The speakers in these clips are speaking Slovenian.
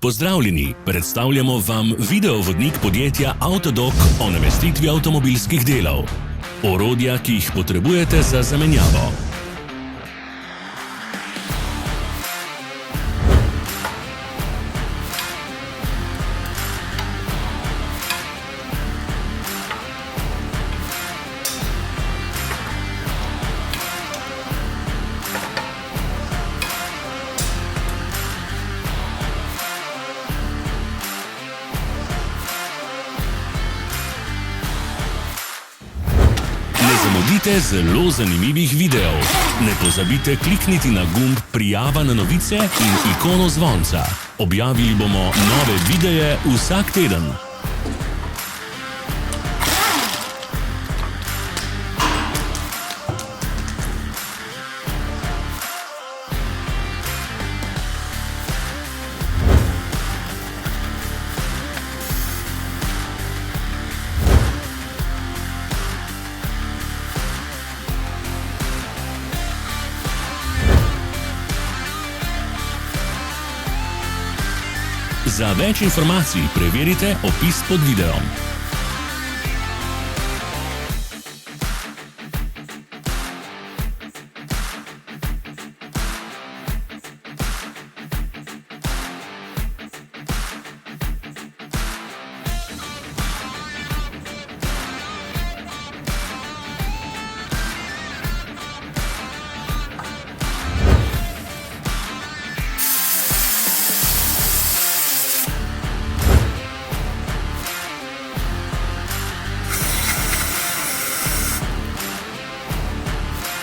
Pozdravljeni, predstavljamo vam videovodnik podjetja Avtodok o namestitvi avtomobilskih delov. Orodja, ki jih potrebujete za zamenjavo. Ne zamudite zelo zanimivih videov. Ne pozabite klikniti na gumb Prijava na novice in ikono zvonca. Objavili bomo nove videe vsak teden. Za več informacij preverite opis pod videom.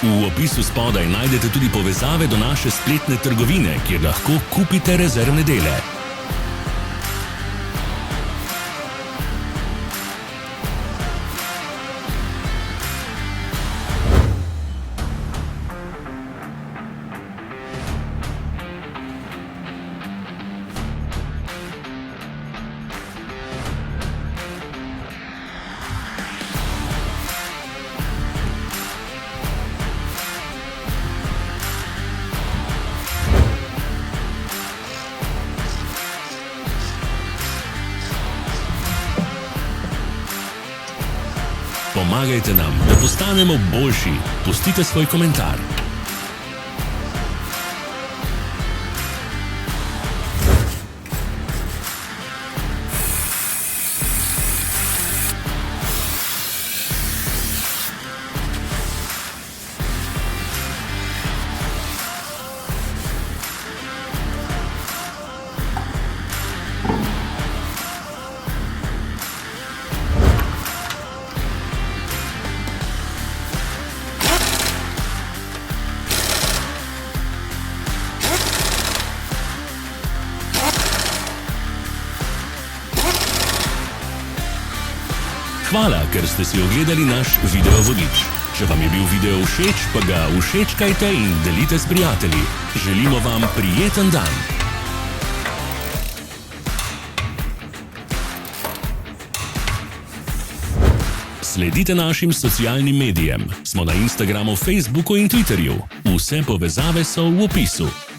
V opisu spodaj najdete tudi povezave do naše spletne trgovine, kjer lahko kupite rezervne dele. Pomagajte nam, da postanemo boljši. Pustite svoj komentar. Hvala, ker ste si ogledali naš videovodič. Če vam je bil video všeč, pa ga všečkajte in delite s prijatelji. Želimo vam prijeten dan. Sledite našim socialnim medijem. Smo na Instagramu, Facebooku in Twitterju. Vse povezave so v opisu.